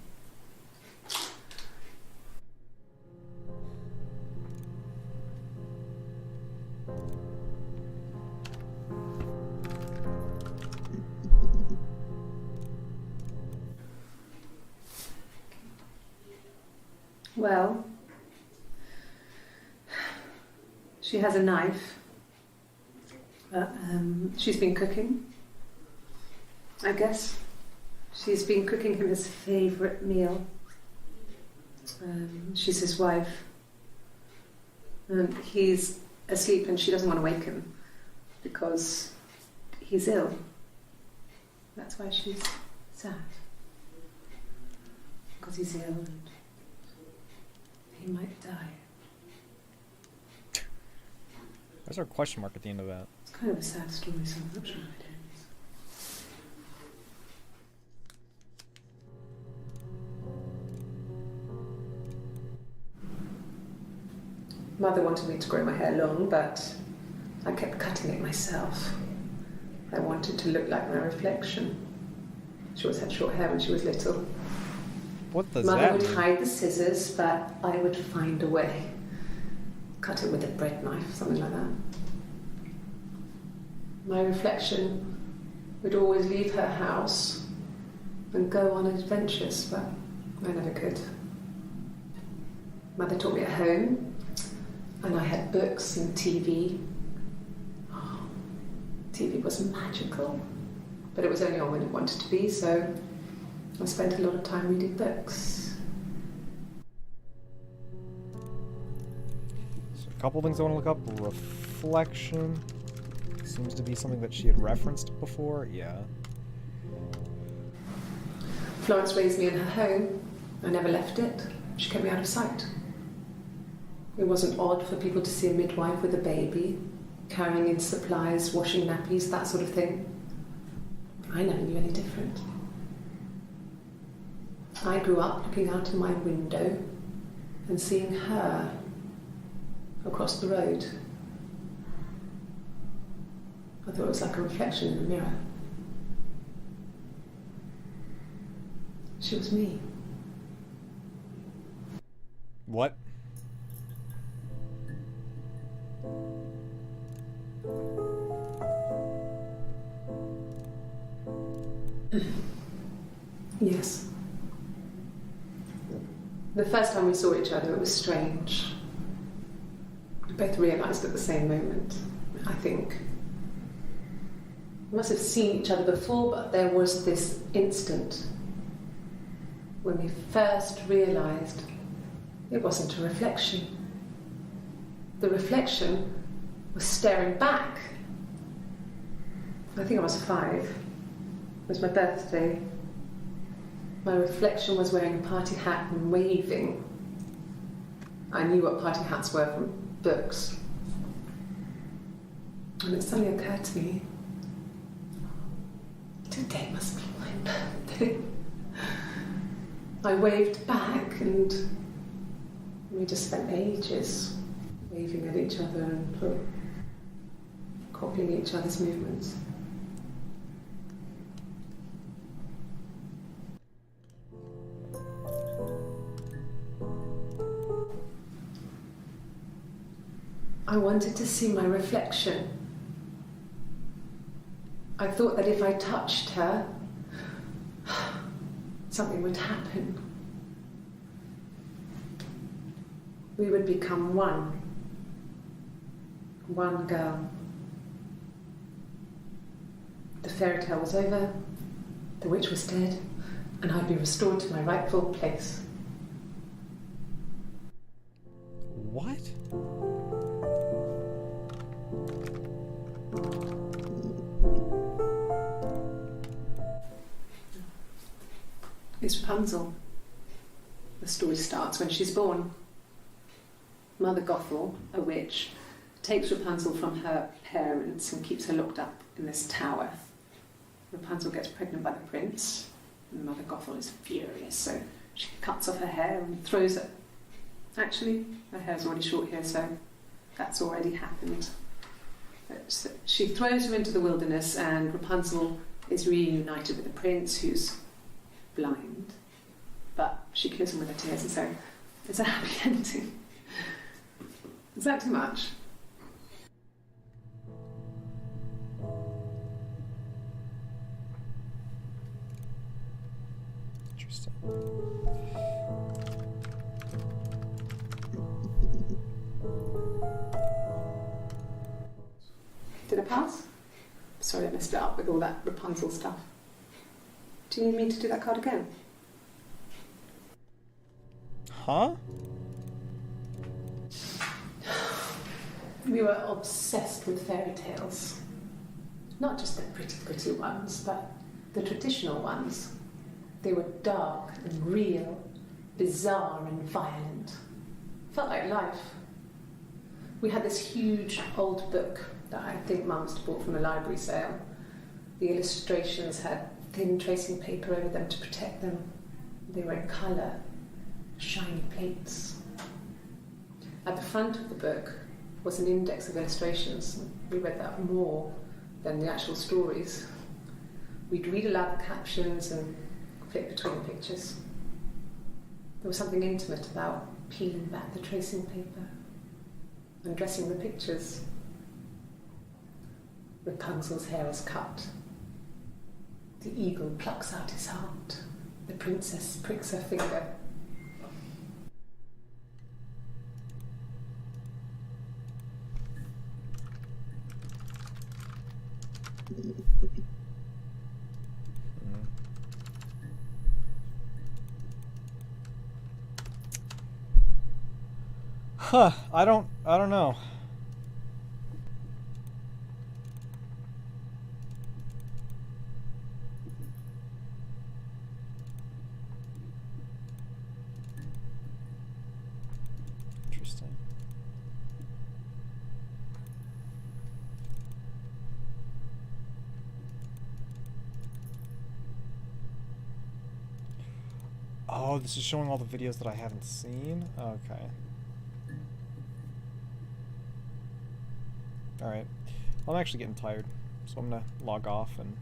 Well, she has a knife. She's been cooking, I guess. She's been cooking him his favourite meal. She's his wife. And he's asleep and she doesn't want to wake him because he's ill. That's why she's sad. Because he's ill and he might die. Why's there a question mark at the end of that? It's kind of a sad story, so I'm not sure how it ends. Mother wanted me to grow my hair long, but I kept cutting it myself. I wanted to look like my reflection. She always had short hair when she was little. What does Mother that would mean? hide the scissors, but I would find a way. Cut it with a bread knife, something like that. My reflection would always leave her house and go on adventures, but I never could. Mother taught me at home, and I had books and TV. Oh, TV was magical, but it was only on when it wanted to be, so I spent a lot of time reading books. So a couple things I want to look up. Reflection. Seems to be something that she had referenced before. Yeah. Florence raised me in her home. I never left it. She kept me out of sight. It wasn't odd for people to see a midwife with a baby, carrying in supplies, washing nappies, that sort of thing. I never knew any different. I grew up looking out of my window and seeing her across the road. I thought it was like a reflection in the mirror. She was me. What? Yes. The first time we saw each other, it was strange. We both realised at the same moment, I think. We must have seen each other before, but there was this instant when we first realised it wasn't a reflection. The reflection was staring back. I think I was 5. It was my birthday. My reflection was wearing a party hat and waving. I knew what party hats were from books. And it suddenly occurred to me, today must be my birthday. I waved back and we just spent ages waving at each other and copying each other's movements. I wanted to see my reflection. I thought that if I touched her, something would happen. We would become one. One girl. The fairy tale was over, the witch was dead, and I'd be restored to my rightful place. What? It's Rapunzel. The story starts when she's born. Mother Gothel, a witch, takes Rapunzel from her parents and keeps her locked up in this tower. Rapunzel gets pregnant by the prince, and Mother Gothel is furious, so she cuts off her hair and throws it. Actually, her hair's already short here, so that's already happened. So she throws her into the wilderness, and Rapunzel is reunited with the prince, who's blind, but she kills him with her tears, and so it's a happy ending. Is that too much? Interesting. Gonna pass? Sorry I messed it up with all that Rapunzel stuff. Do you need me to do that card again? Huh? We were obsessed with fairy tales. Not just the pretty, pretty ones, but the traditional ones. They were dark and real, bizarre and violent. Felt like life. We had this huge old book that I think Mum must have bought from a library sale. The illustrations had thin tracing paper over them to protect them. They were in colour, shiny plates. At the front of the book was an index of illustrations. We read that more than the actual stories. We'd read aloud the captions and flip between the pictures. There was something intimate about peeling back the tracing paper, undressing the pictures. Rapunzel's hair is cut. The eagle plucks out his heart. The princess pricks her finger. Huh, I don't know. Interesting. Oh, this is showing all the videos that I haven't seen? Okay. Alright. I'm actually getting tired, so I'm gonna log off and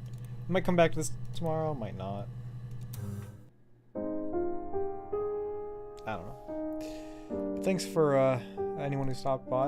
I might come back to this tomorrow, might not. I don't know. Thanks for anyone who stopped by.